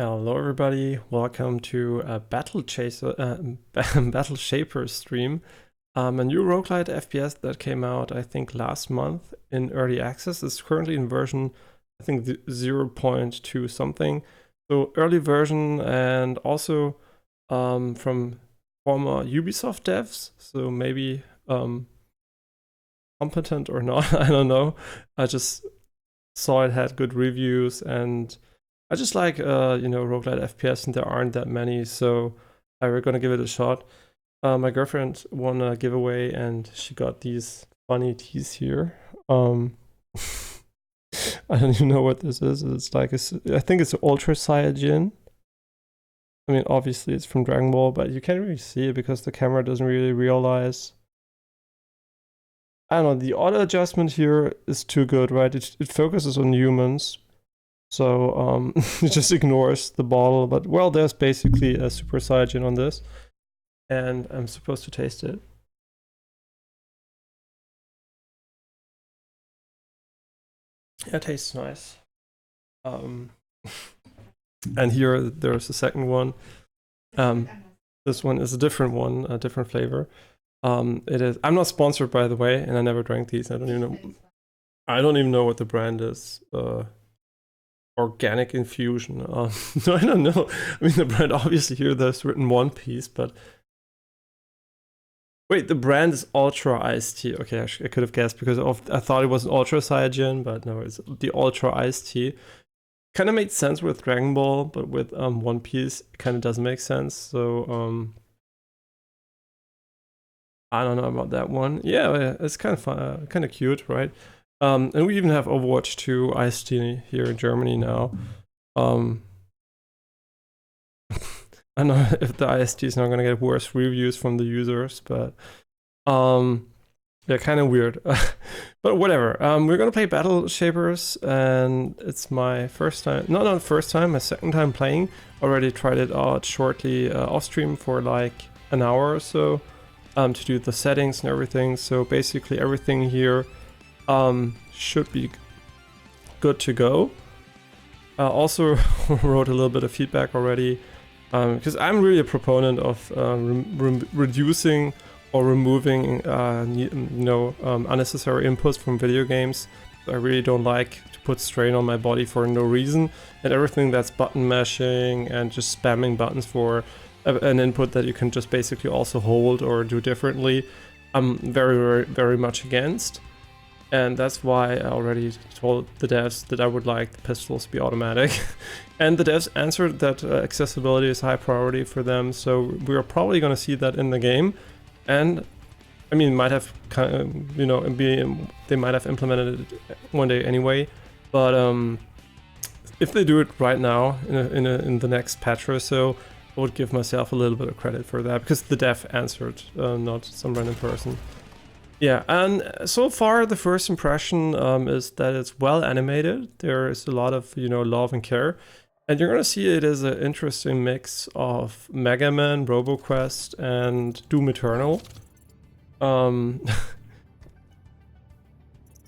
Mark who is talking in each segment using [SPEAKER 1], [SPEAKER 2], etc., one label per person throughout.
[SPEAKER 1] Hello everybody, welcome to a Battle Shaper stream. A new Roguelite FPS that came out, I think, last month in early access. It's currently in version, I think, 0.2 something. So early version, and also from former Ubisoft devs. So maybe competent or not, I don't know. I just saw it had good reviews, and I just like, roguelite FPS, and there aren't that many, so we're gonna give it a shot. My girlfriend won a giveaway, and she got these funny teas here. I don't even know what this is. It's like, I think it's Ultra Saiyajin. I mean, obviously it's from Dragon Ball, but you can't really see it because the camera doesn't really realize. I don't know, the auto adjustment here is too good, right? It focuses on humans. So it just ignores the bottle, but well, there's basically a Super Saiyan on this, and I'm supposed to taste it. Yeah, it tastes nice. And here there's a second one. This one is a different one, a different flavor. It is. I'm not sponsored, by the way, and I never drank these. I don't even know what the brand is. Organic infusion. I don't know. I mean, the brand, obviously here there's written One Piece, but wait, the brand is Ultra Iced Tea. Okay, I could have guessed because I thought it was an Ultra Saiyajin, but no, it's the Ultra Iced Tea. Kind of made sense with Dragon Ball, but with One Piece, it kind of doesn't make sense. So I don't know about that one. Yeah, it's kind of fun, kind of cute, right? And we even have Overwatch 2 Iced Tea here in Germany now. I don't know if the IST is not going to get worse reviews from the users, but they're kind of weird. But whatever. We're going to play Battle Shapers, and it's my first time, not first time, my second time playing. Already tried it out shortly off stream for like an hour or so to do the settings and everything. So basically everything here should be good to go. Also wrote a little bit of feedback already, because I'm really a proponent of reducing or removing unnecessary inputs from video games. I really don't like to put strain on my body for no reason, and everything that's button mashing and just spamming buttons for an input that you can just basically also hold or do differently, I'm very, very, very much against. And that's why I already told the devs that I would like the pistols to be automatic. And the devs answered that accessibility is high priority for them, so we're probably going to see that in the game. And I mean, might have kind of, they might have implemented it one day anyway. But if they do it right now in the next patch or so, I would give myself a little bit of credit for that, because the dev answered, not some random person. Yeah, and so far the first impression is that it's well animated. There is a lot of, love and care. And you're going to see it as an interesting mix of Megaman, RoboQuest, and Doom Eternal.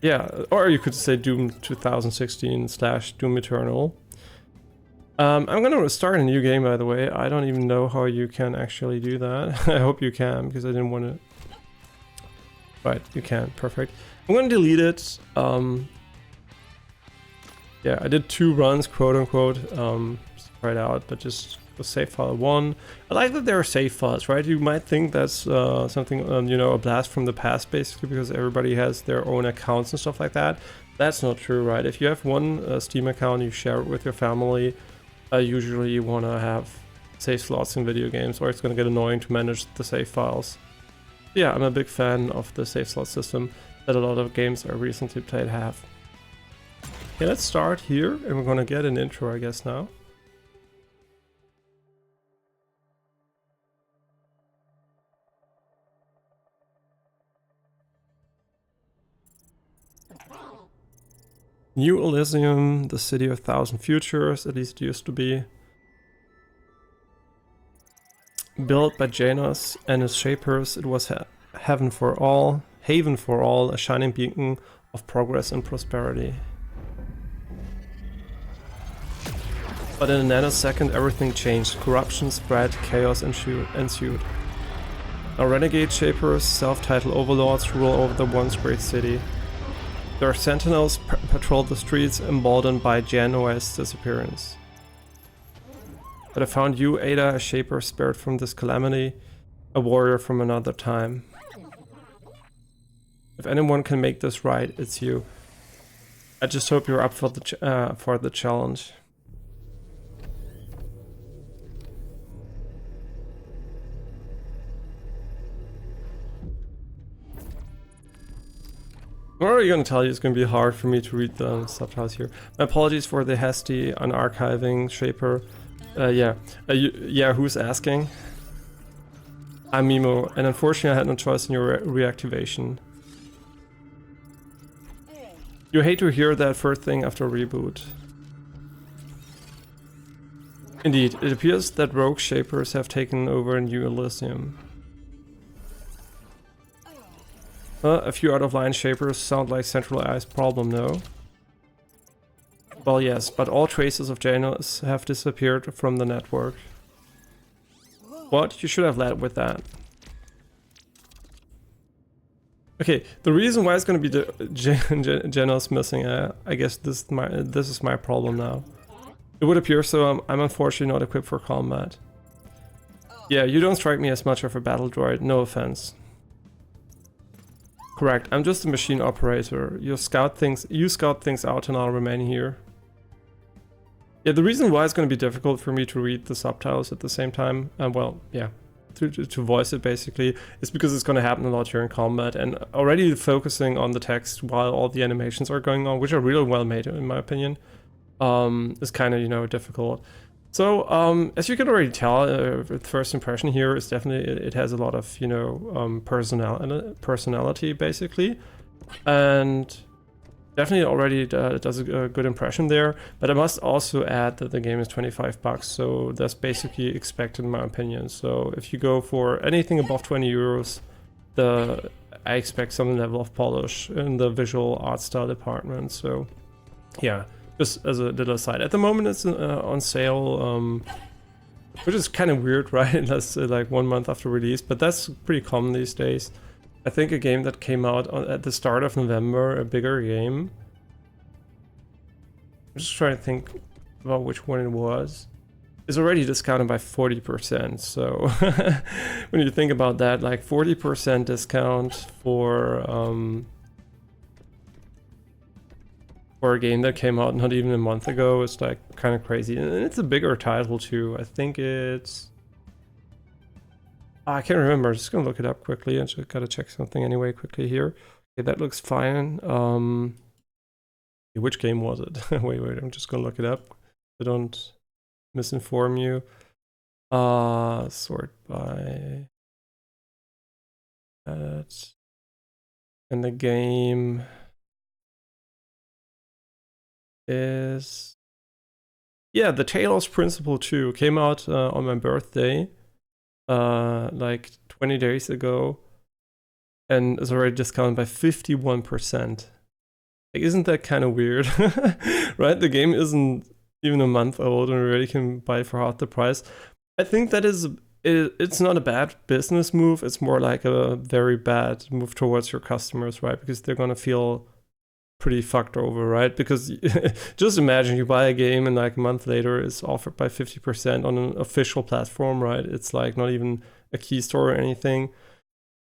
[SPEAKER 1] Yeah, or you could say Doom 2016/Doom Eternal. I'm going to start a new game, by the way. I don't even know how you can actually do that. I hope you can, because I didn't want to... Right, you can. Perfect. I'm going to delete it. Yeah, I did 2 runs, quote unquote, right out, but just a save file 1. I like that there are save files, right? You might think that's something, a blast from the past, basically, because everybody has their own accounts and stuff like that. That's not true, right? If you have one Steam account, you share it with your family. Usually you want to have save slots in video games, or it's going to get annoying to manage the save files. Yeah, I'm a big fan of the save slot system that a lot of games I recently played have. Okay, let's start here, and we're gonna get an intro, I guess, now. New Elysium, the city of 1,000 futures, at least it used to be. Built by Janus and his shapers, it was haven for all, a shining beacon of progress and prosperity. But in a nanosecond everything changed. Corruption spread, chaos ensued. Now renegade shapers, self-titled overlords, rule over the once great city. Their sentinels patrol the streets, emboldened by Jan OS's disappearance. But I found you, Ada, a shaper spared from this calamity, a warrior from another time. If anyone can make this right, it's you. I just hope you're up for the challenge. I'm already going to tell you it's going to be hard for me to read the subtitles here. My apologies for the hasty unarchiving, Shaper. Yeah, who's asking? I'm Mimo, and unfortunately I had no choice in your reactivation. You hate to hear that first thing after a reboot. Indeed, it appears that rogue Shapers have taken over New Elysium. A few out-of-line Shapers sound like centralized problem, no? Well, yes, but all traces of Janus have disappeared from the network. What? You should have led with that. Okay, the reason why it's going to be the Janus missing, I guess this is my problem now. It would appear so. I'm unfortunately not equipped for combat. Yeah, you don't strike me as much of a battle droid, no offense. Correct, I'm just a machine operator. You scout things out and I'll remain here. Yeah, the reason why it's going to be difficult for me to read the subtitles at the same time, well, yeah, to voice it basically, is because it's going to happen a lot during combat, and already focusing on the text while all the animations are going on, which are really well made in my opinion, is kind of, you know, difficult. So, as you can already tell, the first impression here is definitely, it has a lot of, you know, personality, basically. And definitely already does a good impression there. But I must also add that the game is $25, so that's basically expected in my opinion. So if you go for anything above 20 euros, I expect some level of polish in the visual art style department. So, yeah. Just as a little aside, at the moment it's on sale, which is kind of weird, right? That's like 1 month after release, but that's pretty common these days. I think a game that came out at the start of November, a bigger game. I'm just trying to think about which one it was. Is already discounted by 40%. So when you think about that, like 40% discount for a game that came out not even a month ago is like kind of crazy. And it's a bigger title too. I think it's... I can't remember. I'm just gonna look it up quickly. I just gotta check something anyway quickly here. Okay, that looks fine. Which game was it? wait, I'm just gonna look it up. I don't misinform you. Sort by that. And the game is... yeah, the Talos Principle 2 came out on my birthday, like 20 days ago, and is already discounted by 51%. Like, isn't that kind of weird? Right? The game isn't even a month old and already can buy it for half the price. I think that it's not a bad business move. It's more like a very bad move towards your customers, right? Because they're gonna feel pretty fucked over, right? Because just imagine you buy a game and like a month later it's offered by 50% on an official platform, right? It's like not even a key store or anything.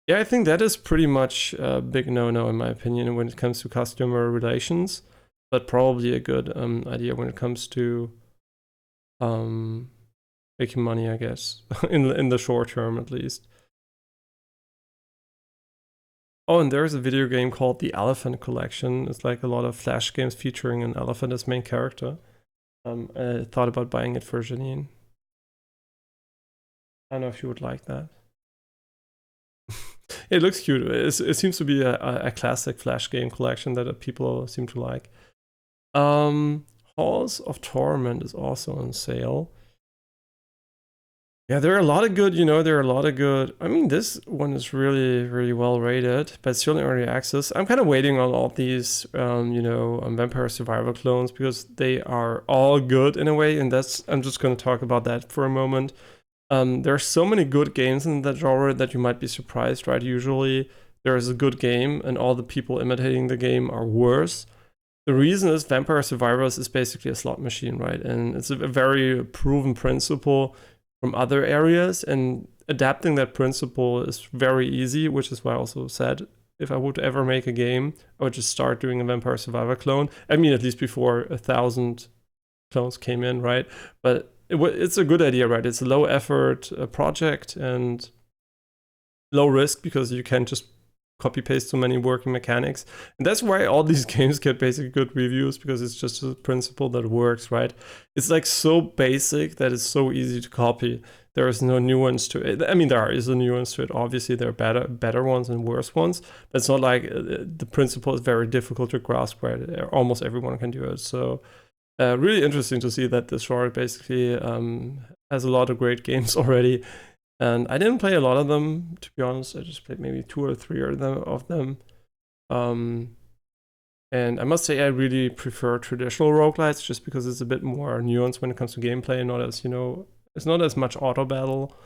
[SPEAKER 1] Yeah, I think that is pretty much a big no-no in my opinion when it comes to customer relations, but probably a good idea when it comes to making money, I guess, in the short term at least. Oh, and there's a video game called The Elephant Collection. It's like a lot of Flash games featuring an elephant as main character. I thought about buying it for Janine. I don't know if you would like that. It looks cute. It seems to be a classic Flash game collection that people seem to like. Halls of Torment is also on sale. Yeah, there are a lot of good, there are a lot of good. I mean, this one is really, really well rated, but it's still in early access. I'm kind of waiting on all these, Vampire Survivor clones because they are all good in a way, and I'm just going to talk about that for a moment. There are so many good games in that genre that you might be surprised, right? Usually there is a good game and all the people imitating the game are worse. The reason is Vampire Survivors is basically a slot machine, right? And it's a very proven principle from other areas, and adapting that principle is very easy, which is why I also said if I would ever make a game, I would just start doing a Vampire Survivor clone. I mean, at least before 1,000 clones came in, right? But it's a good idea, right? It's a low effort project and low risk because you can just copy paste so many working mechanics. And that's why all these games get basically good reviews, because it's just a principle that works, right? It's like so basic that it's so easy to copy. There is no nuance to it. I mean, there is a nuance to it. Obviously, there are better ones and worse ones, but it's not like the principle is very difficult to grasp, right? Almost everyone can do it. So really interesting to see that this genre basically has a lot of great games already. And I didn't play a lot of them, to be honest. I just played maybe 2 or 3 of them. And I must say I really prefer traditional roguelites just because it's a bit more nuanced when it comes to gameplay and not as, it's not as much auto battle.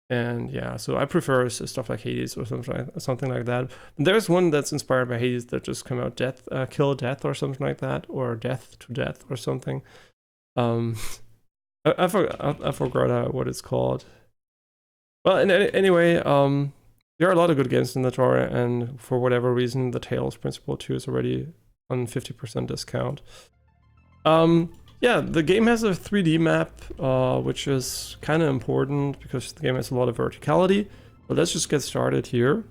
[SPEAKER 1] And yeah, so I prefer stuff like Hades or something like that. And there's one that's inspired by Hades that just came out, Kill Death or something like that, or Death to Death or something. I forgot what it's called. Well, anyway, there are a lot of good games in the genre, and for whatever reason, the Tales Principle 2 is already on 50% discount. Yeah, the game has a 3D map, which is kind of important because the game has a lot of verticality. But let's just get started here.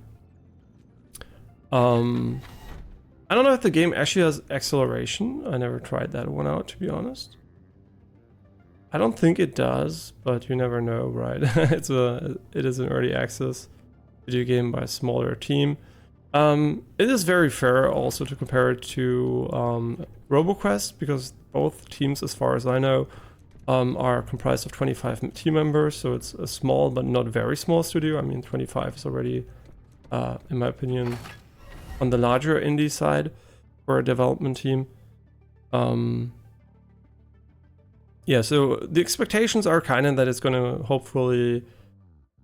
[SPEAKER 1] I don't know if the game actually has acceleration. I never tried that one out, to be honest. I don't think it does, but you never know, right? It is an early access video game by a smaller team. It is very fair also to compare it to RoboQuest, because both teams, as far as I know, are comprised of 25 team members, so it's a small but not very small studio. I mean, 25 is already, in my opinion, on the larger indie side for a development team. Yeah, so the expectations are kind of that it's going to hopefully,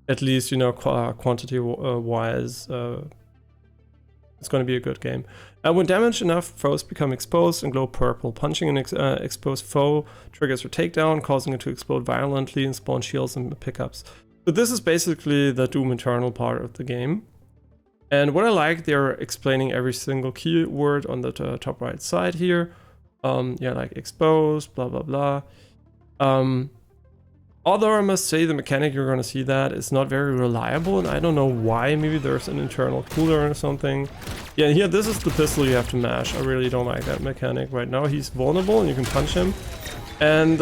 [SPEAKER 1] at least, quantity-wise, it's going to be a good game. When damaged enough, foes become exposed and glow purple. Punching an exposed foe triggers a takedown, causing it to explode violently and spawn shields and pickups. So this is basically the Doom Eternal part of the game. And what I like, they're explaining every single keyword on the top right side here. Yeah, like exposed, blah, blah, blah. Although I must say the mechanic you're going to see that is not very reliable, and I don't know why. Maybe there's an internal cooler or something. Yeah, here, this is the pistol you have to mash. I really don't like that mechanic right now. He's vulnerable and you can punch him. And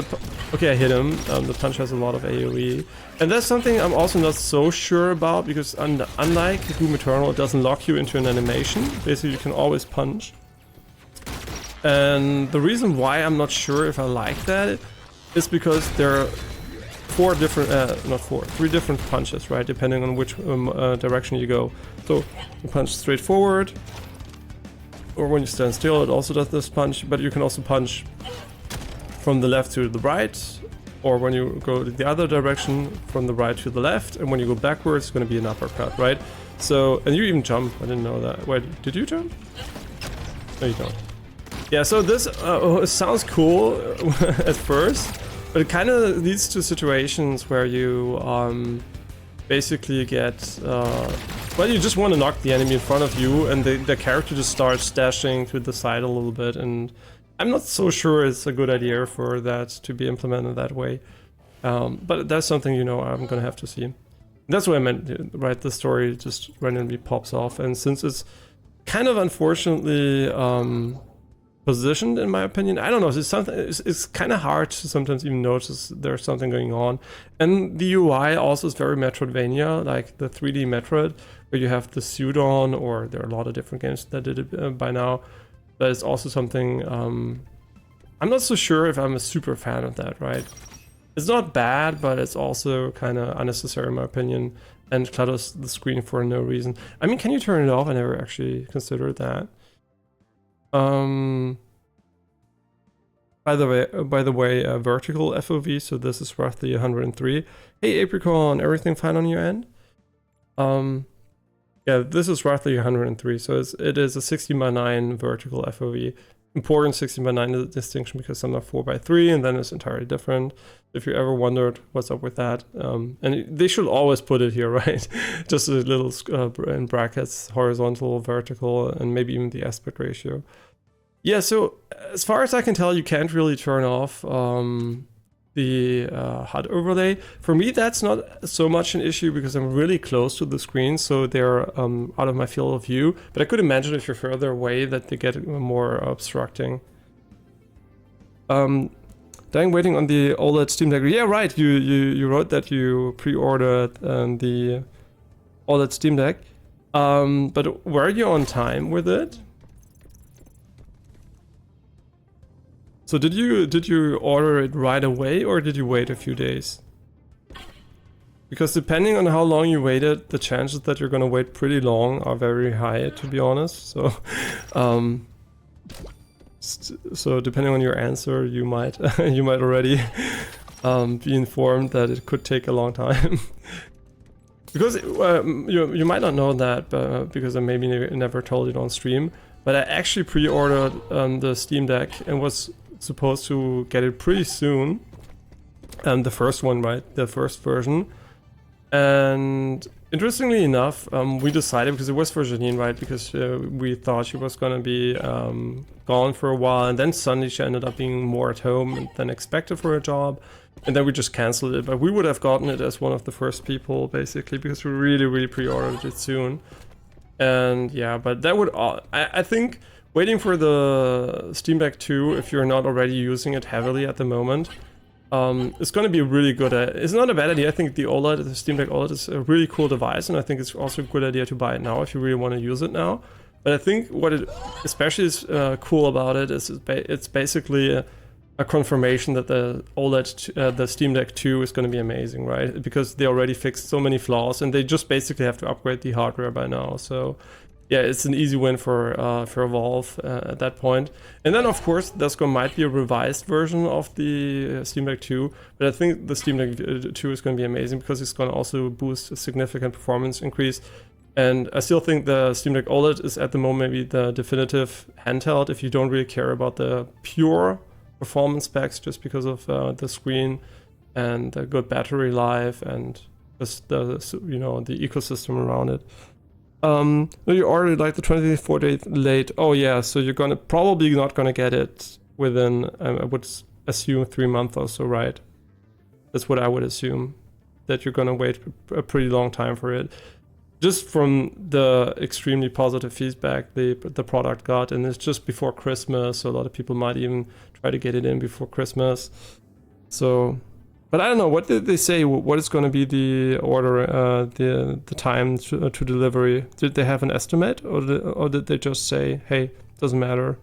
[SPEAKER 1] okay, I hit him. The punch has a lot of AoE. And that's something I'm also not so sure about, because unlike Doom Eternal, it doesn't lock you into an animation. Basically, you can always punch. And the reason why I'm not sure if I like that is because there are three different punches, right? Depending on which direction you go. So you punch straight forward, or when you stand still, it also does this punch, but you can also punch from the left to the right, or when you go the other direction, from the right to the left, and when you go backwards, it's going to be an uppercut, right? So, and you even jump. I didn't know that. Wait, did you jump? No, you don't. Yeah, so this sounds cool at first, but it kind of leads to situations where you basically get, well, you just want to knock the enemy in front of you, and the character just starts dashing to the side a little bit, and I'm not so sure it's a good idea for that to be implemented that way. But that's something, I'm gonna have to see. That's what I meant, right? The story just randomly pops off, and since it's kind of unfortunately positioned, in my opinion, I don't know, it's kind of hard to sometimes even notice there's something going on. And the UI also is very Metroidvania, like the 3D Metroid, where you have the suit on, or there are a lot of different games that did it by now. That is also something, I'm not so sure if I'm a super fan of that, right? It's not bad, but it's also kind of unnecessary in my opinion, and clutters the screen for no reason. I mean, can you turn it off? I never actually considered that. By the way, vertical FOV, so this is roughly 103. Hey Apricon, everything fine on your end? Yeah, this is roughly 103, so it is a 16:9 vertical FOV. Important 16:9 distinction because some are 4:3 and then it's entirely different. If you ever wondered what's up with that, and they should always put it here, right? Just a little in brackets, horizontal, vertical, and maybe even the aspect ratio. Yeah, so as far as I can tell, you can't really turn off the HUD overlay. For me, that's not so much an issue because I'm really close to the screen, so they're out of my field of view. But I could imagine if you're further away that they get more obstructing. Dying waiting on the OLED Steam Deck. Yeah, right. You wrote that you pre-ordered the OLED Steam Deck. But were you on time with it? So did you order it right away or did you wait a few days? Because depending on how long you waited, the chances that you're gonna wait pretty long are very high, to be honest. So, so depending on your answer, you might you might already be informed that it could take a long time. Because you might not know that, because I maybe never told it on stream. But I actually pre-ordered the Steam Deck and was supposed to get it pretty soon. The first one, right? The first version. And interestingly enough, we decided, because it was for Janine, right? Because we thought she was going to be gone for a while. And then suddenly she ended up being more at home than expected for a job. And then we just canceled it. But we would have gotten it as one of the first people, basically, because we really pre-ordered it soon. And yeah, but that would, I think waiting for the Steam Deck 2, if you're not already using it heavily at the moment, it's going to be really good. It's not a bad idea. I think the Steam Deck OLED is a really cool device, and I think it's also a good idea to buy it now if you really want to use it now. But I think what it especially is cool about it is it's basically a confirmation that the OLED, the Steam Deck 2 is going to be amazing, right? Because they already fixed so many flaws, and they just basically have to upgrade the hardware by now. So yeah, it's an easy win for Valve at that point. And then of course there's might be a revised version of the Steam Deck 2, but I think the Steam Deck 2 is going to be amazing because it's going to also boost a significant performance increase. And I still think the Steam Deck OLED is at the moment maybe the definitive handheld if you don't really care about the pure performance specs, just because of the screen and the good battery life and just the the ecosystem around it. You ordered like the 24 days late. Oh yeah, so you're probably not gonna get it within I would assume 3 months or so, right? That's what I would assume, that you're gonna wait a pretty long time for it. Just from the extremely positive feedback the product got, and it's just before Christmas, so a lot of people might even try to get it in before Christmas. So, but I don't know, what did they say? What is going to be the order, the time to delivery? Did they have an estimate, or did they just say, hey, doesn't matter?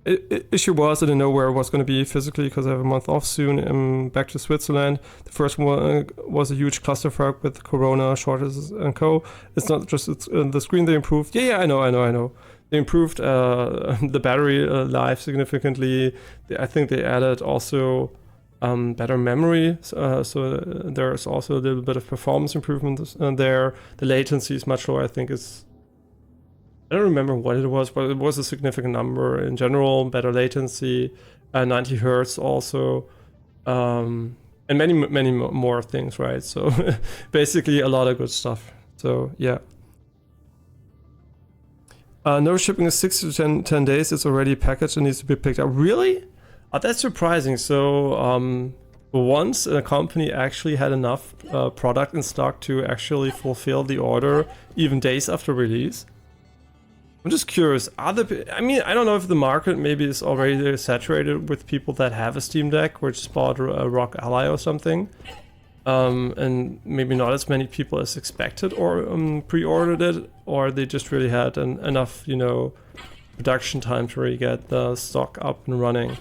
[SPEAKER 1] Issue was I didn't know where it was going to be physically because I have a month off soon. I'm back to Switzerland. The first one was a huge clusterfuck with Corona, shortages, and co. It's not just the screen they improved. Yeah, I know. They improved the battery life significantly. I think they added also better memory. So there's also a little bit of performance improvement there. The latency is much lower. I think it's, I don't remember what it was, but it was a significant number in general. Better latency, 90 hertz also, and many more things, right? So basically a lot of good stuff. So yeah. No shipping is 6 to 10 days. It's already packaged and needs to be picked up. Really? Oh, that's surprising. So once a company actually had enough product in stock to actually fulfill the order even days after release. I'm just curious, I mean, I don't know if the market maybe is already saturated with people that have a Steam Deck or just bought a Rock Ally or something. And maybe not as many people as expected or pre-ordered it, or they just really had enough, production time to really get the stock up and running.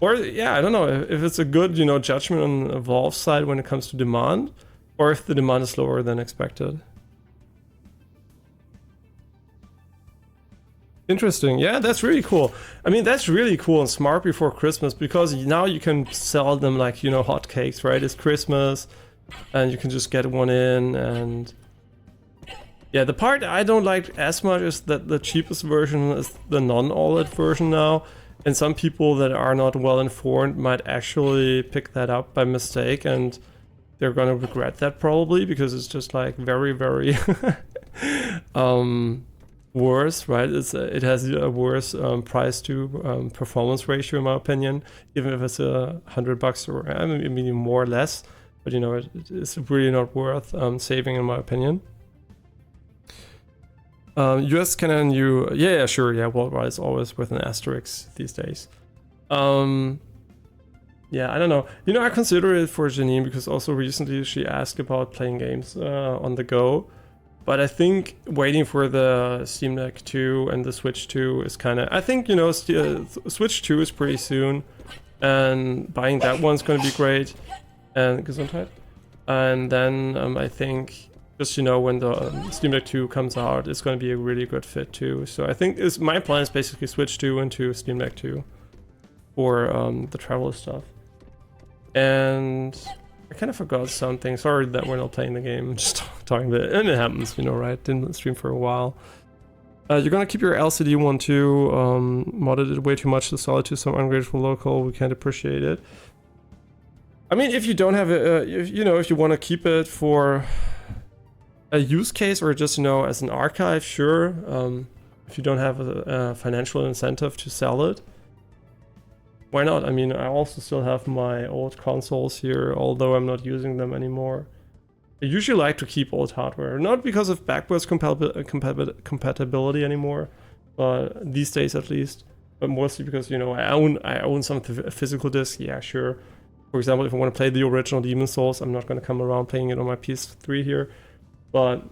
[SPEAKER 1] Or yeah, I don't know if it's a good, you know, judgment on Valve's side when it comes to demand, or if the demand is lower than expected. Interesting. Yeah, that's really cool. I mean, that's really cool and smart before Christmas, because now you can sell them like, you know, hotcakes, right? It's Christmas and you can just get one in. And yeah, the part I don't like as much is that the cheapest version is the non-OLED version now. And some people that are not well informed might actually pick that up by mistake, and they're gonna regret that probably, because it's just like very, very worse, right? It has a worse price to performance ratio in my opinion, even if it's $100 or I mean more or less, but you know, it's really not worth saving in my opinion. US, Canada, yeah, sure, yeah, worldwide is always with an asterisk these days. Yeah, I don't know. You know, I consider it for Janine because also recently she asked about playing games on the go. But I think waiting for the Steam Deck 2 and the Switch 2 is kind of... I think, you know, Switch 2 is pretty soon. And buying that one's going to be great. And Gesundheit. And then I think... just, you know, when the Steam Deck 2 comes out, it's going to be a really good fit too. So I think my plan is basically Switch 2 into Steam Deck 2 for the travel stuff. And I kind of forgot something. Sorry that we're not playing the game, just talking about it. And it happens, you know, right? Didn't stream for a while. You're going to keep your LCD one too. Modded it way too much to sell it to some ungrateful local. We can't appreciate it. I mean, if you don't have it, if you want to keep it for a use case or just, you know, as an archive, sure. If you don't have a financial incentive to sell it, why not? I mean, I also still have my old consoles here, although I'm not using them anymore. I usually like to keep old hardware, not because of backwards compatibility anymore, but these days at least, but mostly because, you know, I own some physical discs. Yeah, sure. For example, if I want to play the original Demon's Souls, I'm not going to come around playing it on my PS3 here. But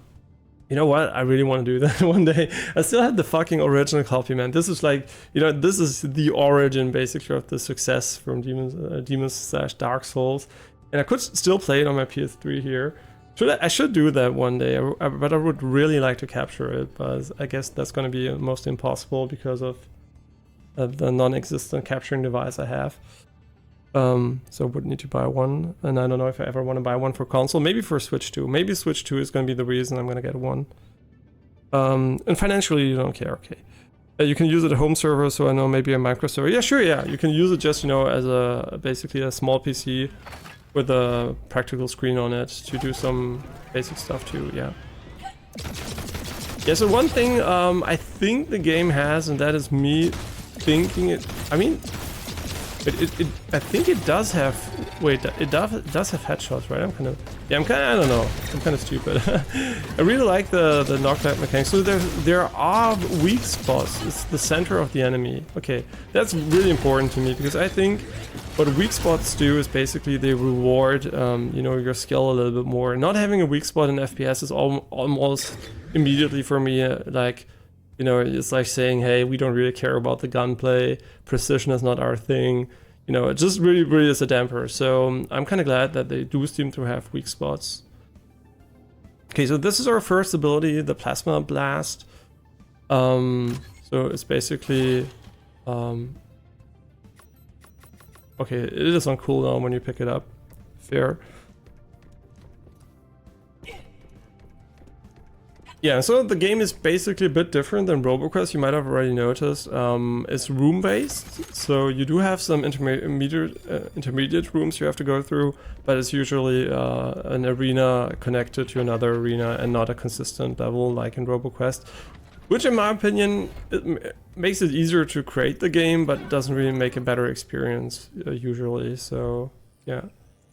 [SPEAKER 1] you know what? I really want to do that one day. I still have the fucking original copy, man. This is like, you know, this is the origin basically of the success from Demons/Dark Souls, and I could still play it on my PS3 here. I should do that one day, but I would really like to capture it, but I guess that's going to be mostly impossible because of the non-existent capturing device I have. So I would need to buy one, and I don't know if I ever want to buy one for console. Maybe for Switch 2. Maybe Switch 2 is going to be the reason I'm going to get one. And financially, you don't care, okay. You can use it at home server, so I know maybe a micro server. Yeah, sure, yeah. You can use it just, you know, as basically a small PC with a practical screen on it to do some basic stuff too, yeah. Yeah, so one thing I think the game has, and that is me thinking it... I mean... I think it does have... Wait, it does have headshots, right? I don't know. I'm kind of stupid. I really like the knockback mechanics. So there are weak spots. It's the center of the enemy. Okay, that's really important to me, because I think what weak spots do is basically they reward, you know, your skill a little bit more. Not having a weak spot in FPS is almost immediately for me like... You know, it's like saying, hey, we don't really care about the gunplay, precision is not our thing. You know, it just really, really is a damper. So I'm kind of glad that they do seem to have weak spots. Okay, so this is our first ability, the Plasma Blast. So it's basically... okay, it is on cooldown when you pick it up. Fair. Yeah, so the game is basically a bit different than RoboQuest, you might have already noticed. It's room-based, so you do have some intermediate rooms you have to go through, but it's usually an arena connected to another arena and not a consistent level like in RoboQuest. Which in my opinion, it makes it easier to create the game, but it doesn't really make a better experience usually, so yeah.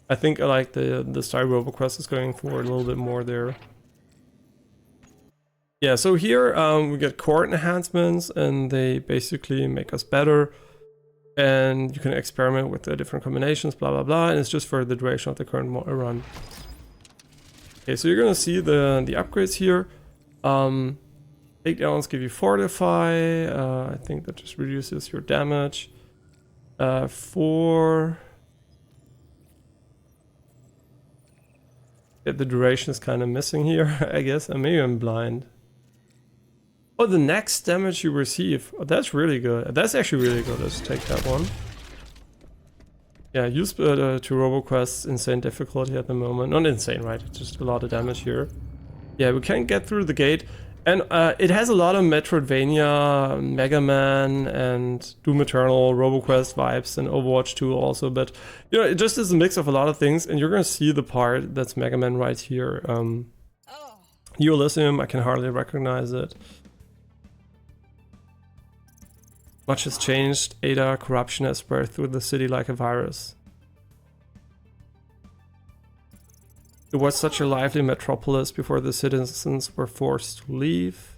[SPEAKER 1] I think I like the style RoboQuest is going for a little bit more there. Yeah, so here we get core enhancements, and they basically make us better, and you can experiment with the different combinations, blah blah blah, and it's just for the duration of the current run. Okay, so you're gonna see the upgrades here. Takedowns give you fortify. I think that just reduces your damage. For... Yeah, the duration is kind of missing here, I guess. Maybe I'm blind. Oh, the next damage you receive. Oh, that's really good. That's actually really good. Let's take that one. Yeah, use to RoboQuest's insane difficulty at the moment. Not insane, right? Just a lot of damage here. Yeah, we can get through the gate. And it has a lot of Metroidvania, Megaman, and Doom Eternal, RoboQuest vibes, and Overwatch 2 also. But, you know, it just is a mix of a lot of things. And you're going to see the part that's Megaman right here. Elysium, I can hardly recognize it. Much has changed. Ada, corruption has spread through the city like a virus. It was such a lively metropolis before the citizens were forced to leave.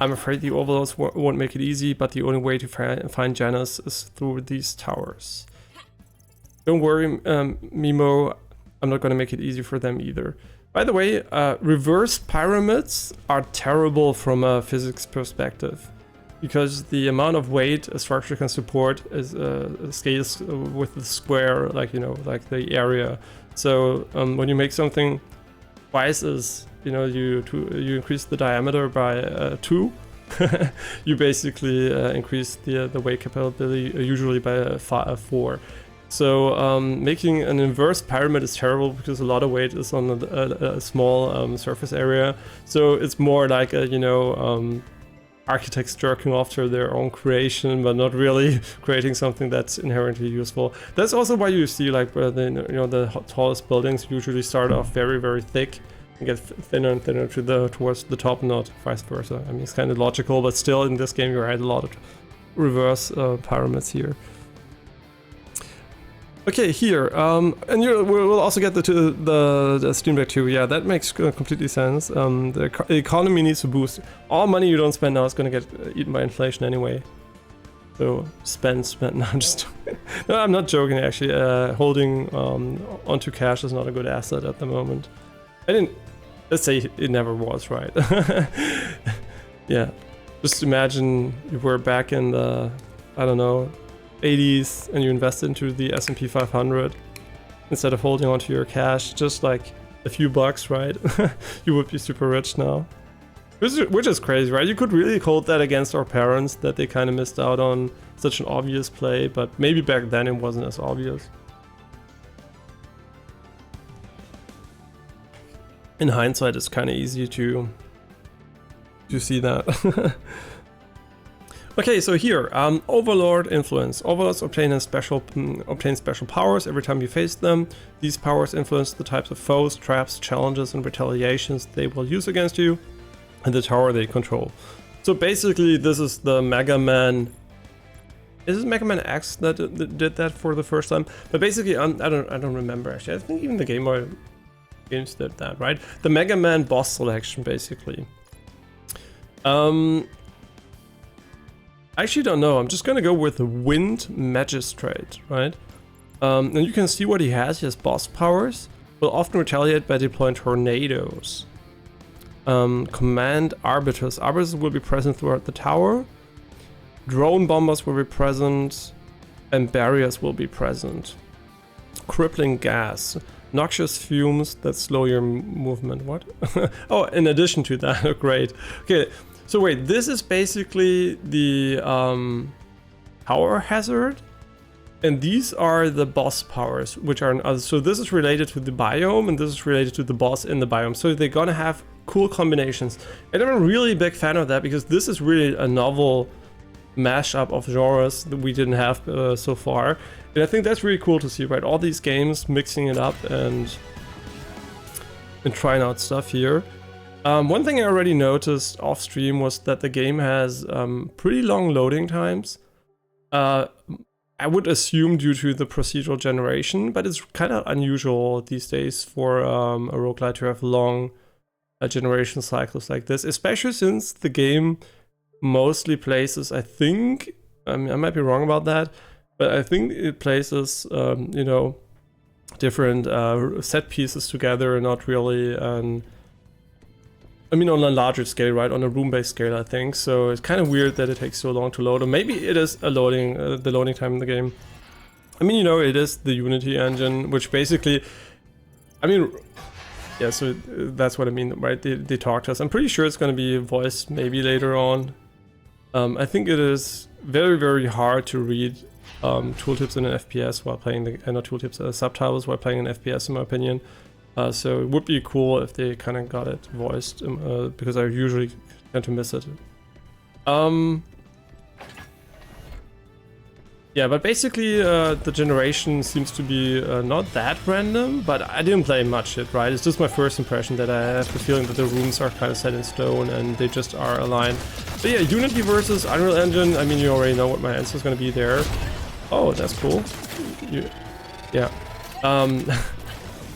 [SPEAKER 1] I'm afraid the Overlords won't make it easy, but the only way to find Janice is through these towers. Don't worry, Mimo, I'm not going to make it easy for them either. By the way, reverse pyramids are terrible from a physics perspective, because the amount of weight a structure can support is scales with the square, like, you know, like the area. So when you make something twice as, you know, you increase the diameter by 2, you basically increase the weight capability usually by 4. So making an inverse pyramid is terrible because a lot of weight is on a small surface area. So it's more like a, you know, architects jerking off to their own creation, but not really creating something that's inherently useful. That's also why you see, like, the tallest buildings usually start off very, very thick and get thinner and thinner towards the top, not vice versa. I mean, it's kind of logical, but still in this game you had a lot of reverse pyramids here. Okay, here, and we'll also get the Steam Deck too. Yeah, that makes completely sense. The economy needs to boost. All money you don't spend now is going to get eaten by inflation anyway. So spend. No, no, I'm not joking. Actually, holding onto cash is not a good asset at the moment. Let's say it never was, right? Yeah, just imagine you were back in the, I don't know, 80s and you invest into the S&P 500 instead of holding onto your cash, just like a few bucks, right? You would be super rich now. Which is crazy, right? You could really hold that against our parents, that they kind of missed out on such an obvious play, but maybe back then it wasn't as obvious. In hindsight, it's kind of easy to see that. Okay, so here, Overlord influence. Overlords obtain special powers every time you face them. These powers influence the types of foes, traps, challenges, and retaliations they will use against you, and the tower they control. So basically, this is the Megaman. Is it Megaman X that did that for the first time? But basically, I don't remember actually. I think even the Game Boy games did that, right? The Megaman boss selection, basically. I actually don't know. I'm just gonna go with the Wind Magistrate, right? And you can see what he has. He has boss powers. Will often retaliate by deploying tornadoes. Command Arbiters. Arbiters will be present throughout the tower. Drone bombers will be present. And barriers will be present. Crippling gas. Noxious fumes that slow your movement. What? Oh, in addition to that. Great. Okay. So wait, this is basically the power hazard, and these are the boss powers, which are so this is related to the biome, and this is related to the boss in the biome. So they're gonna have cool combinations, and I'm a really big fan of that because this is really a novel mashup of genres that we didn't have so far, and I think that's really cool to see, right? All these games mixing it up and trying out stuff here. One thing I already noticed off stream was that the game has pretty long loading times. I would assume due to the procedural generation, but it's kind of unusual these days for a roguelite to have long generation cycles like this, especially since the game mostly places, I think, I mean, I might be wrong about that, but I think it places, you know, different set pieces together and not really I mean, on a larger scale, right? On a room-based scale, I think. So it's kind of weird that it takes so long to load, or maybe it is a loading, the loading time in the game. I mean, you know, it is the Unity engine, which basically, I mean, yeah, so that's what I mean, right? They talk to us. I'm pretty sure it's going to be voiced maybe later on. I think it is very, very hard to read tooltips in an FPS while playing the, not tooltips, subtitles while playing an FPS, in my opinion. So it would be cool if they kind of got it voiced, because I usually tend to miss it. Yeah, but basically the generation seems to be not that random, but I didn't play much it, right? It's just my first impression that I have the feeling that the rooms are kind of set in stone and they just are aligned. But yeah, Unity versus Unreal Engine, I mean, you already know what my answer is going to be there. Oh, that's cool. Yeah.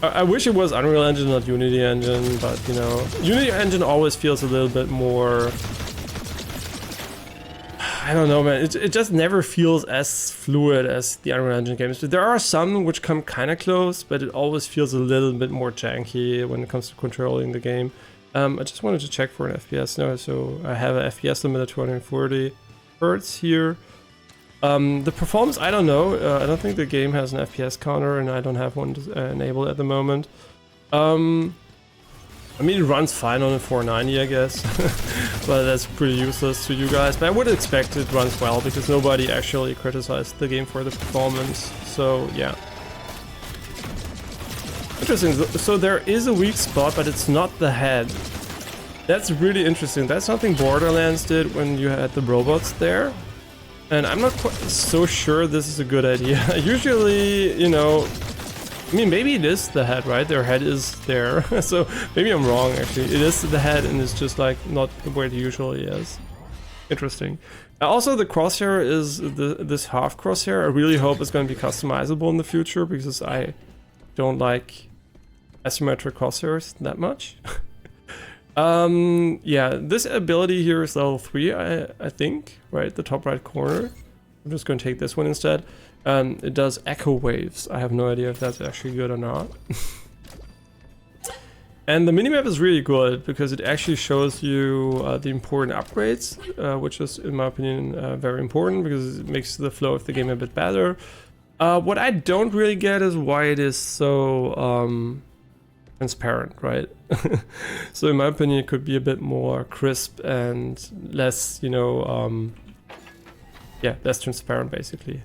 [SPEAKER 1] I wish it was Unreal Engine, not Unity Engine, but you know, Unity Engine always feels a little bit more... I don't know, man. It just never feels as fluid as the Unreal Engine games. There are some which come kind of close, but it always feels a little bit more janky when it comes to controlling the game. I just wanted to check for an FPS now, so I have an FPS limit of 240 Hz here. The performance, I don't know. I don't think the game has an FPS counter, and I don't have one enabled at the moment. I mean, it runs fine on a 490, I guess, but that's pretty useless to you guys. But I would expect it runs well, because nobody actually criticized the game for the performance, so yeah. Interesting, so there is a weak spot, but it's not the head. That's really interesting. That's something Borderlands did when you had the robots there. And I'm not quite so sure this is a good idea. Usually, you know, I mean, maybe it is the head, right? Their head is there. So maybe I'm wrong, actually. It is the head and it's just like not where it usually is. Interesting. Also, the crosshair is this half crosshair. I really hope it's going to be customizable in the future, because I don't like asymmetric crosshairs that much. Yeah, this ability here is level 3, I think, right? The top right corner. I'm just going to take this one instead. It does echo waves. I have no idea if that's actually good or not. And the minimap is really good because it actually shows you the important upgrades, which is, in my opinion, very important because it makes the flow of the game a bit better. What I don't really get is why it is so transparent, right? So in my opinion, it could be a bit more crisp and less, you know, yeah, less transparent, basically.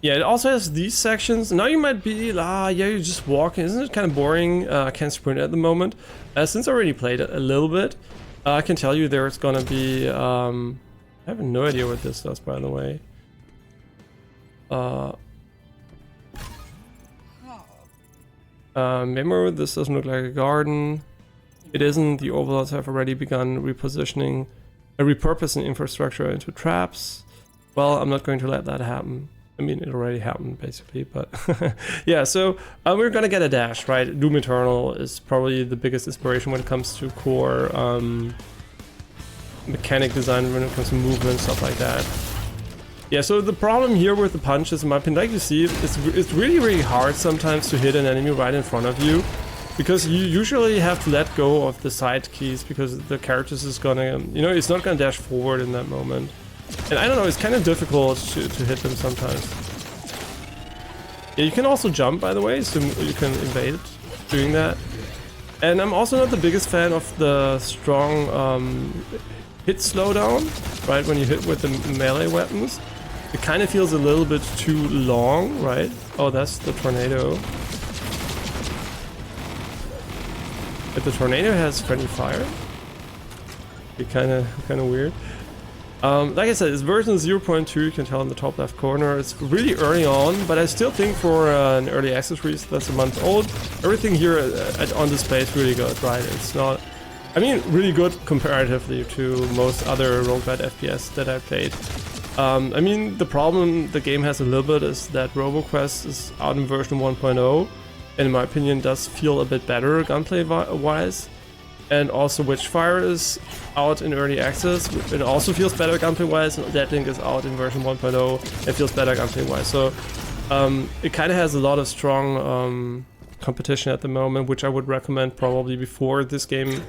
[SPEAKER 1] Yeah, it also has these sections. Now you might be, yeah, you're just walking. Isn't it kind of boring? I can't sprint at the moment. Since I already played it a little bit, I can tell you there's gonna be, I have no idea what this does, by the way. Memo, this doesn't look like a garden. It isn't. The Overlords have already begun repurposing infrastructure into traps. Well, I'm not going to let that happen. I mean, it already happened, basically, but... yeah, so we're gonna get a dash, right? Doom Eternal is probably the biggest inspiration when it comes to core mechanic design, when it comes to movement, stuff like that. Yeah, so the problem here with the punches, in my opinion, like you see, it's really, really hard sometimes to hit an enemy right in front of you, because you usually have to let go of the side keys, because the character is gonna, you know, it's not gonna dash forward in that moment. And I don't know, it's kind of difficult to hit them sometimes. Yeah, you can also jump, by the way, so you can evade doing that. And I'm also not the biggest fan of the strong hit slowdown, right, when you hit with the melee weapons. It kind of feels a little bit too long, right? Oh, that's the tornado. But the tornado has friendly fire. It's kind of weird. Like I said, it's version 0.2, you can tell in the top left corner. It's really early on, but I still think for an early access release that's a month old, everything here on display is really good, right? It's not, I mean, really good comparatively to most other Roguelite FPS that I played. I mean, the problem the game has a little bit is that RoboQuest is out in version 1.0, and in my opinion does feel a bit better gunplay-wise. And also Witchfire is out in early access, it also feels better gunplay-wise, and Deadlink is out in version 1.0, it feels better gunplay-wise. So it kind of has a lot of strong competition at the moment, which I would recommend probably before this game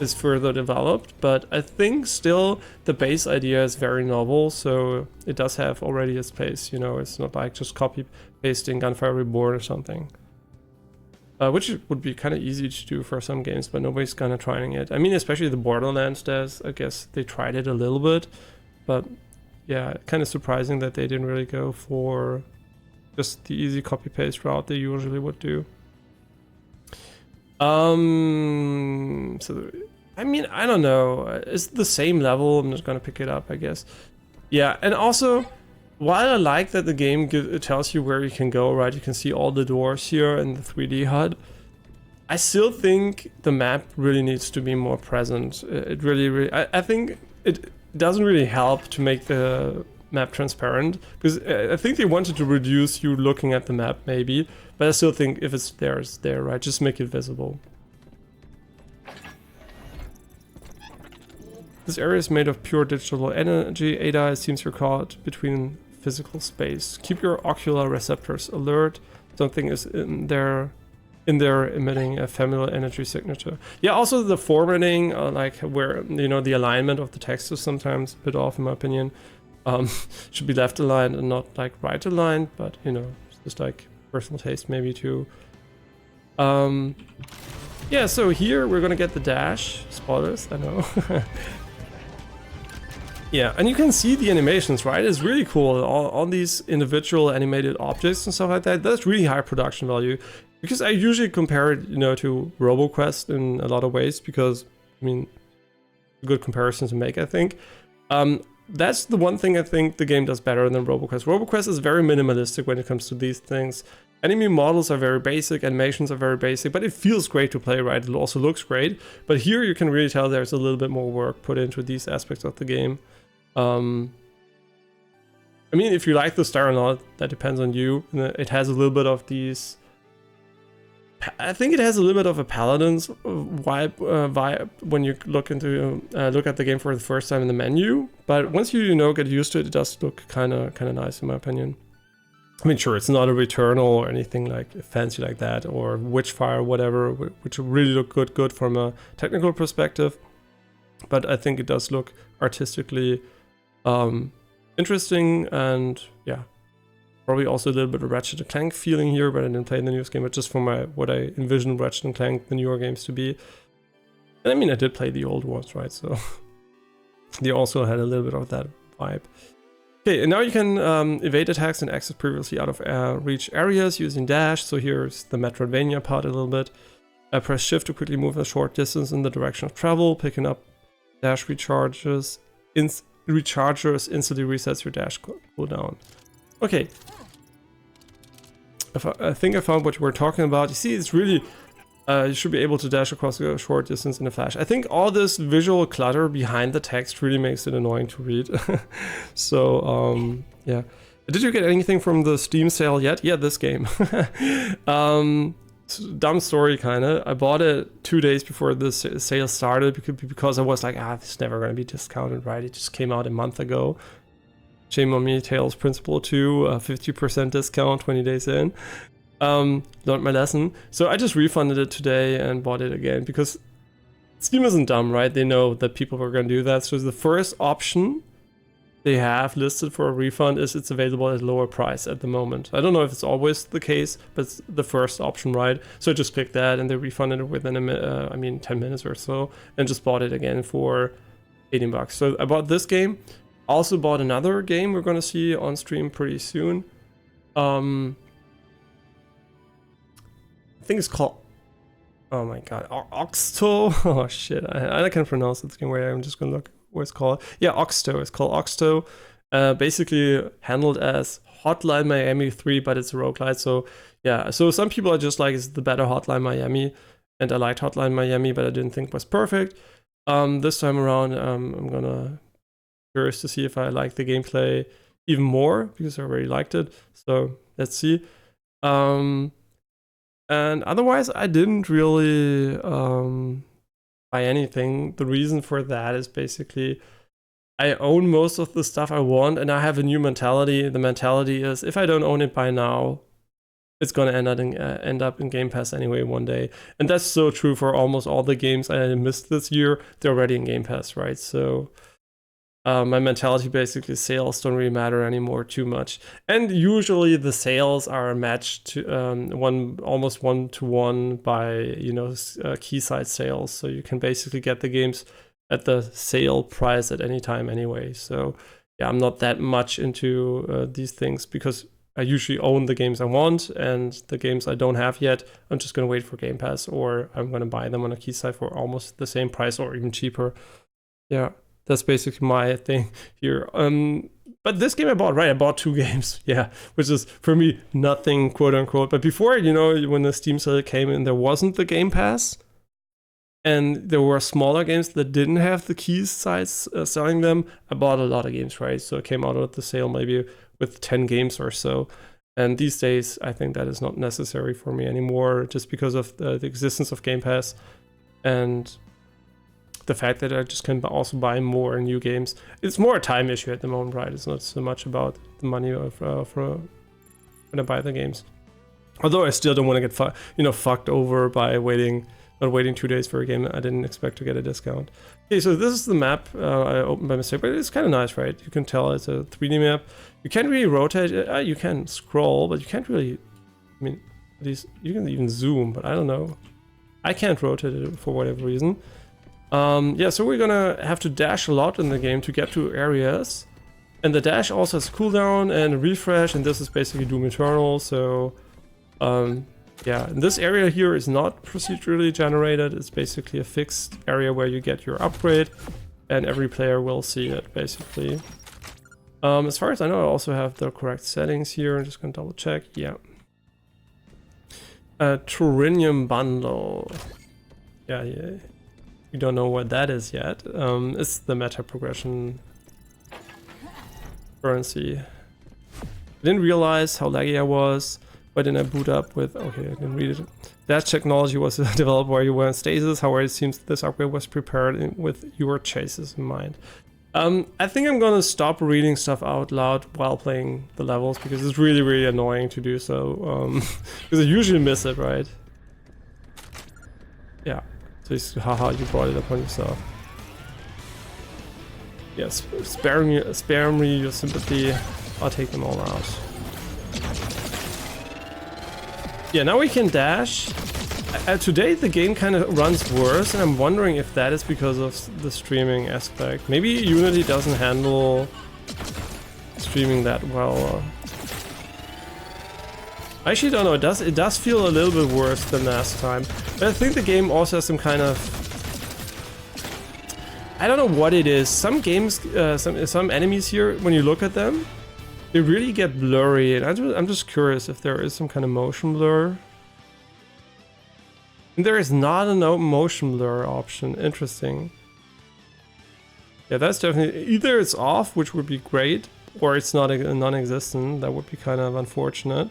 [SPEAKER 1] is further developed. But I think still the base idea is very novel, so it does have already its place, you know, it's not like just copy pasting Gunfire Reborn or something. Which would be kind of easy to do for some games, but nobody's kind of trying it. I mean, especially the Borderlands does. I guess they tried it a little bit, but yeah, kind of surprising that they didn't really go for just the easy copy-paste route they usually would do. So, I mean, I don't know. It's the same level. I'm just gonna pick it up, I guess. Yeah, and also, while I like that the game tells you where you can go, right? You can see all the doors here in the 3D HUD. I still think the map really needs to be more present. It really, I think it doesn't really help to make the map transparent, because I think they wanted to reduce you looking at the map maybe, but I still think if it's there, it's there, right? Just make it visible. This area is made of pure digital energy. Ada, it seems you're caught between physical space. Keep your ocular receptors alert. Something is in there emitting a familiar energy signature. Yeah, also the formatting, like where, you know, the alignment of the text is sometimes a bit off in my opinion. Should be left aligned and not like right aligned, but you know, just like personal taste maybe too. Yeah, so here we're gonna get the dash. Spoilers, I know. Yeah, and you can see the animations, right? It's really cool. All these individual animated objects and stuff like that. That's really high production value. Because I usually compare it, you know, to RoboQuest in a lot of ways, because, I mean, a good comparison to make, I think. That's the one thing I think the game does better than RoboQuest. RoboQuest is very minimalistic when it comes to these things. Enemy models are very basic, animations are very basic, but it feels great to play, right? It also looks great. But here you can really tell there's a little bit more work put into these aspects of the game. I mean, if you like the style or not, that depends on you. It has a little bit of these... I think it has a little bit of a Paladin's vibe when you look at the game for the first time in the menu. But once you know, get used to it, it does look kind of nice in my opinion. I mean, sure, it's not a Returnal or anything like fancy like that, or Witchfire, whatever, which really look good from a technical perspective. But I think it does look artistically interesting, and yeah, probably also a little bit of Ratchet & Clank feeling here, but I didn't play the newest game, but just from what I envision Ratchet & Clank, the newer games to be. And I mean, I did play the old ones, right? So they also had a little bit of that vibe. Okay, and now you can evade attacks and exit previously out of reach areas using dash. So here's the Metroidvania part a little bit. Press shift to quickly move a short distance in the direction of travel. Picking up dash rechargers instantly resets your dash cooldown. Okay. I think I found what you were talking about. You see, it's really... you should be able to dash across a short distance in a flash. I think all this visual clutter behind the text really makes it annoying to read. So, yeah. Did you get anything from the Steam sale yet? Yeah, this game. Dumb story, kind of. I bought it 2 days before the sale started because I was like, it's never going to be discounted, right? It just came out a month ago. Shame on me, Tails Principle 2, 50% discount 20 days in. Learned my lesson. So I just refunded it today and bought it again because Steam isn't dumb, right? They know that people are going to do that. So the first option they have listed for a refund is it's available at a lower price at the moment. I don't know if it's always the case, but it's the first option, right? So I just clicked that and they refunded it within 10 minutes or so, and just bought it again for 18 bucks. So I bought this game. Also bought another game we're going to see on stream pretty soon. I think it's called, oh my god, Oxto. Oh shit, I can't pronounce this game. Where I'm just gonna look what it's called. Yeah, Oxto. It's called Oxto. Basically handled as Hotline Miami 3, but it's a roguelite. So yeah, so some people are just like, it's the better Hotline Miami, and I liked Hotline Miami, but I didn't think it was perfect. This time around, I'm gonna curious to see if I like the gameplay even more because I already liked it. So let's see. And otherwise, I didn't really buy anything. The reason for that is basically I own most of the stuff I want, and I have a new mentality. The mentality is if I don't own it by now, it's gonna end up in Game Pass anyway one day. And that's so true for almost all the games I missed this year. They're already in Game Pass, right? So my mentality basically, sales don't really matter anymore too much. And usually the sales are matched to almost 1-to-1 by, you know, key site sales. So you can basically get the games at the sale price at any time anyway. So yeah, I'm not that much into these things because I usually own the games I want, and the games I don't have yet, I'm just gonna wait for Game Pass, or I'm gonna buy them on a key site for almost the same price or even cheaper. Yeah, that's basically my thing here. But this game I bought, right? I bought 2 games, yeah, which is for me nothing, quote unquote. But before, you know, when the Steam sale came in, there wasn't the Game Pass, and there were smaller games that didn't have the keys sites selling them. I bought a lot of games, right? So it came out of the sale maybe with 10 games or so. And these days, I think that is not necessary for me anymore, just because of the existence of Game Pass and the fact that I just can also buy more new games. It's more a time issue at the moment, right? It's not so much about the money of when I buy the games. Although I still don't want to get fucked over by not waiting 2 days for a game I didn't expect to get a discount. Okay, so this is the map I opened by mistake, but it's kind of nice, right? You can tell it's a 3D map. You can't really rotate it. You can scroll, but you can't really, I mean, at least you can even zoom, but I don't know. I can't rotate it for whatever reason. Yeah, so we're gonna have to dash a lot in the game to get to areas. And the dash also has cooldown and refresh, and this is basically Doom Eternal, so yeah, and this area here is not procedurally generated. It's basically a fixed area where you get your upgrade, and every player will see it, basically. As far as I know, I also have the correct settings here. I'm just gonna double check. Yeah. Turinium bundle. Yeah. You don't know what that is yet. It's the meta progression currency. I didn't realize how laggy I was. Why didn't I boot up with... Okay, I didn't read it. That technology was developed while you were in stasis. However, it seems this upgrade was prepared with your chases in mind. I think I'm gonna stop reading stuff out loud while playing the levels, because it's really, really annoying to do so. Because I usually miss it, right? Yeah. So haha, you brought it upon yourself. Yes, spare me your sympathy. I'll take them all out. Yeah, now we can dash. Today the game kind of runs worse, and I'm wondering if that is because of the streaming aspect. Maybe Unity doesn't handle streaming that well. I actually don't know. It does feel a little bit worse than last time. But I think the game also has some kind of... I don't know what it is. Some games, some enemies here, when you look at them, they really get blurry, and I'm just curious if there is some kind of motion blur. And there is not a motion blur option. Interesting. Yeah, that's definitely... Either it's off, which would be great, or it's not non-existent. That would be kind of unfortunate.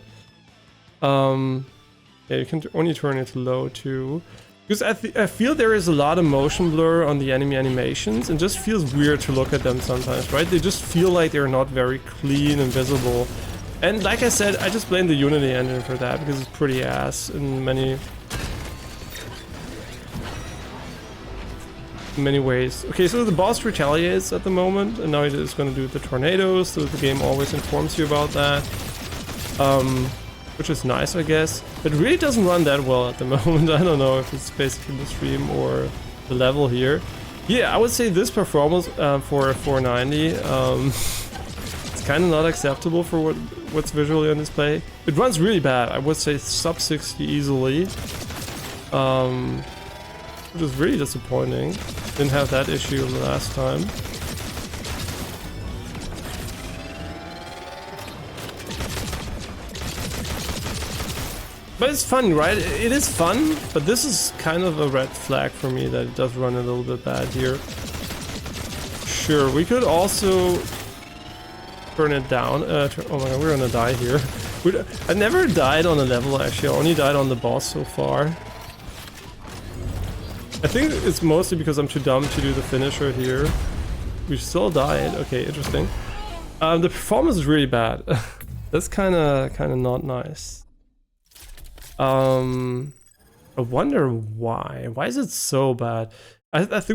[SPEAKER 1] Yeah, you can only turn it to low too. Because I feel there is a lot of motion blur on the enemy animations, and just feels weird to look at them sometimes, right? They just feel like they're not very clean and visible. And like I said, I just blame the Unity engine for that, because it's pretty ass in many ways. Okay, so the boss retaliates at the moment, and now it is going to do the tornadoes, so the game always informs you about that. Which is nice, I guess. It really doesn't run that well at the moment. I don't know if it's basically the stream or the level here. Yeah, I would say this performance for a 490, it's kind of not acceptable for what's visually on display. It runs really bad. I would say sub 60 easily, which is really disappointing. Didn't have that issue the last time. But it's fun, right? It is fun, but this is kind of a red flag for me that it does run a little bit bad here. Sure, we could also turn it down. Oh my god, we're gonna die here. I never died on a level, actually. I only died on the boss so far. I think it's mostly because I'm too dumb to do the finisher here. We still died. Okay, interesting. The performance is really bad. That's kind of not nice. I wonder why. Why is it so bad? I think